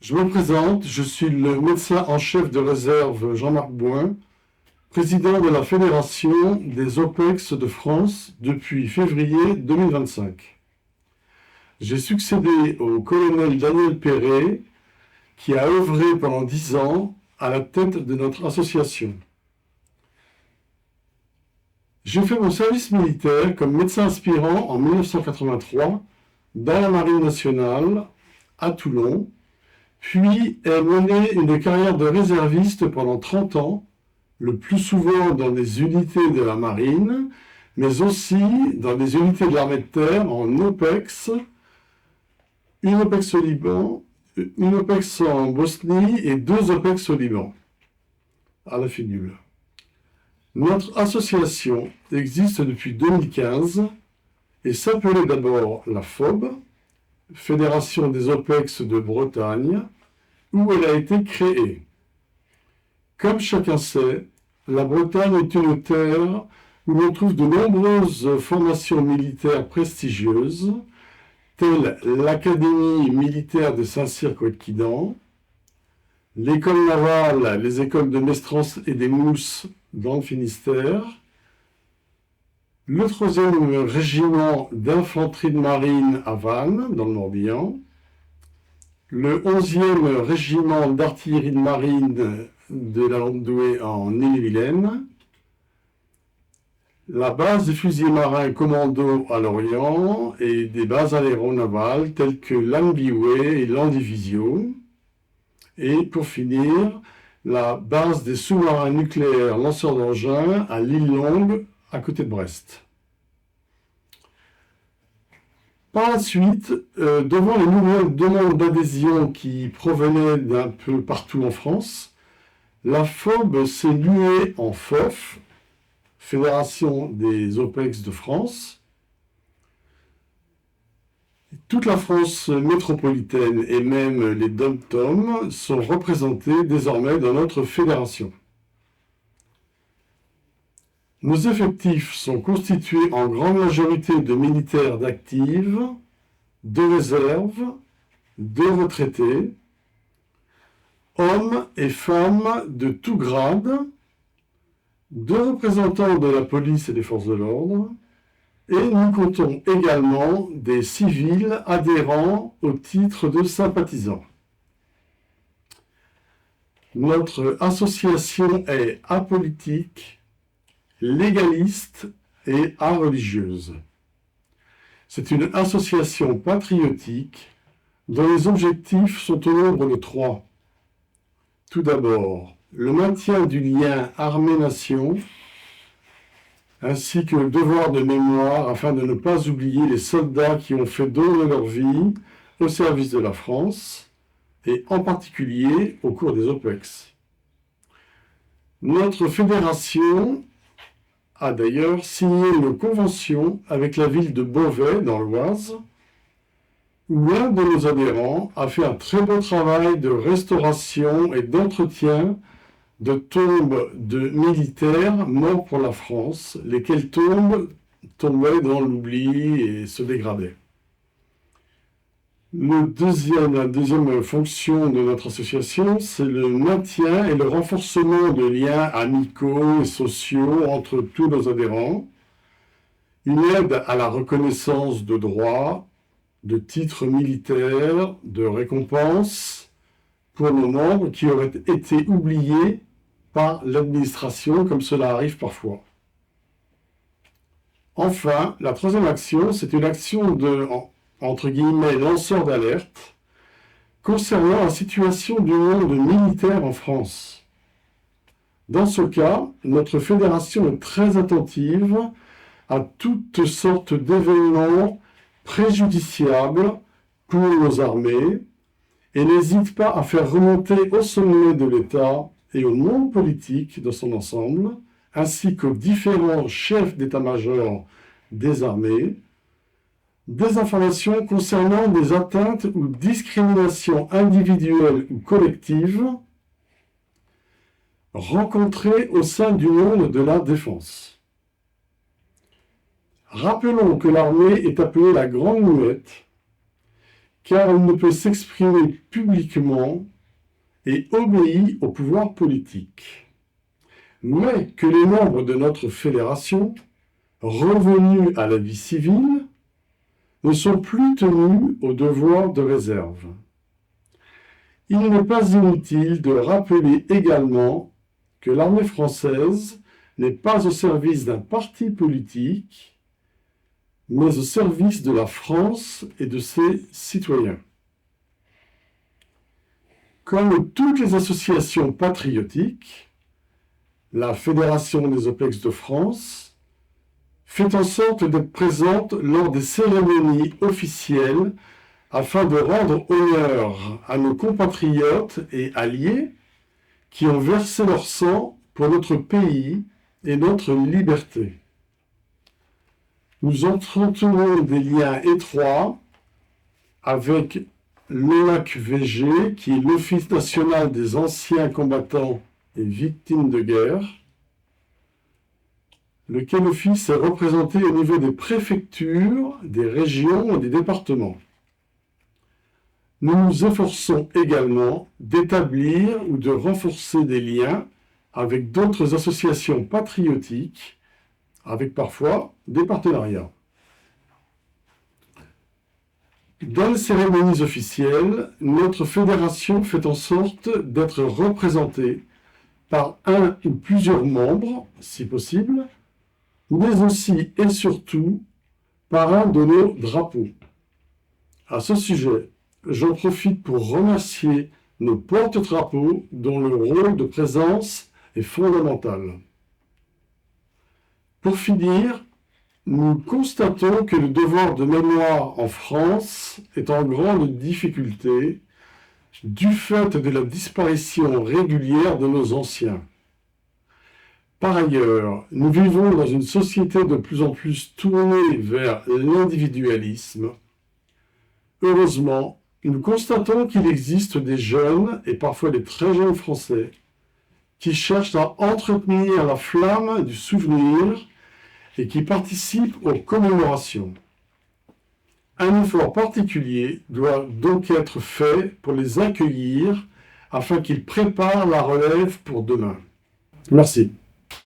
Je me présente, je suis le médecin en chef de réserve Jean-Marc Bouin, président de la Fédération des OPEX de France depuis février 2025. J'ai succédé au colonel Daniel Perret, qui a œuvré pendant 10 ans à la tête de notre association. J'ai fait mon service militaire comme médecin aspirant en 1983 dans la Marine nationale à Toulon, puis ai mené une carrière de réserviste pendant 30 ans, le plus souvent dans des unités de la Marine, mais aussi dans des unités de l'armée de terre en OPEX, une OPEX au Liban, une OPEX en Bosnie et 2 OPEX au Liban, à la Finule. Notre association existe depuis 2015 et s'appelait d'abord la FOB, Fédération des OPEX de Bretagne, où elle a été créée. Comme chacun sait, la Bretagne est une terre où l'on trouve de nombreuses formations militaires prestigieuses, telles l'Académie militaire de Saint-Cyr-Coëtquidan, l'école navale, les écoles de Mestras et des Mousses dans le Finistère, le 3e régiment d'infanterie de marine à Vannes, dans le Morbihan, le 11e régiment d'artillerie de marine de la Landouée en Ille-et-Vilaine, la base des fusiliers marins commando à Lorient et des bases aéronavales telles que l'Anbiway et l'Andivisio, et pour finir, la base des sous-marins nucléaires lanceurs d'engins à l'île Longue, à côté de Brest. Par la suite, devant les nouvelles demandes d'adhésion qui provenaient d'un peu partout en France, la FOB s'est muée en FOF, Fédération des OPEX de France. Toute la France métropolitaine et même les DOM-TOM sont représentés désormais dans notre fédération. Nos effectifs sont constitués en grande majorité de militaires d'active, de réserve, de retraités, hommes et femmes de tout grade, de représentants de la police et des forces de l'ordre, et nous comptons également des civils adhérents au titre de sympathisants. Notre association est apolitique, légaliste et areligieuse. C'est une association patriotique dont les objectifs sont au nombre de 3. Tout d'abord, le maintien du lien armée-nation, ainsi que le devoir de mémoire afin de ne pas oublier les soldats qui ont fait don de leur vie au service de la France, et en particulier au cours des OPEX. Notre fédération a d'ailleurs signé une convention avec la ville de Beauvais, dans l'Oise, où l'un de nos adhérents a fait un très beau travail de restauration et d'entretien de tombes de militaires morts pour la France, lesquelles tombaient dans l'oubli et se dégradaient. La deuxième fonction de notre association, c'est le maintien et le renforcement de liens amicaux et sociaux entre tous nos adhérents, une aide à la reconnaissance de droits, de titres militaires, de récompenses pour nos membres qui auraient été oubliés par l'administration, comme cela arrive parfois. Enfin, la troisième action, c'est une action de, entre guillemets, lanceur d'alerte, concernant la situation du monde militaire en France. Dans ce cas, notre fédération est très attentive à toutes sortes d'événements préjudiciables pour nos armées et n'hésite pas à faire remonter au sommet de l'État et au monde politique dans son ensemble, ainsi qu'aux différents chefs d'état-major des armées, des informations concernant des atteintes ou discriminations individuelles ou collectives rencontrées au sein du monde de la défense. Rappelons que l'armée est appelée la Grande Muette, car elle ne peut s'exprimer publiquement et obéit au pouvoir politique. Mais que les membres de notre fédération, revenus à la vie civile, ne sont plus tenus au devoir de réserve. Il n'est pas inutile de rappeler également que l'armée française n'est pas au service d'un parti politique, mais au service de la France et de ses citoyens. Comme toutes les associations patriotiques, la Fédération des OPEX de France fait en sorte d'être présente lors des cérémonies officielles afin de rendre honneur à nos compatriotes et alliés qui ont versé leur sang pour notre pays et notre liberté. Nous entretenons des liens étroits avec l'ONAC-VG, qui est l'Office national des anciens combattants et victimes de guerre, lequel office est représenté au niveau des préfectures, des régions et des départements. Nous nous efforçons également d'établir ou de renforcer des liens avec d'autres associations patriotiques, avec parfois des partenariats. Dans les cérémonies officielles, notre fédération fait en sorte d'être représentée par un ou plusieurs membres, si possible, mais aussi et surtout par un de nos drapeaux. À ce sujet, j'en profite pour remercier nos porte-drapeaux dont le rôle de présence est fondamental. Pour finir, nous constatons que le devoir de mémoire en France est en grande difficulté du fait de la disparition régulière de nos anciens. Par ailleurs, nous vivons dans une société de plus en plus tournée vers l'individualisme. Heureusement, nous constatons qu'il existe des jeunes, et parfois des très jeunes Français, qui cherchent à entretenir la flamme du souvenir et qui participent aux commémorations. Un effort particulier doit donc être fait pour les accueillir afin qu'ils préparent la relève pour demain. Merci.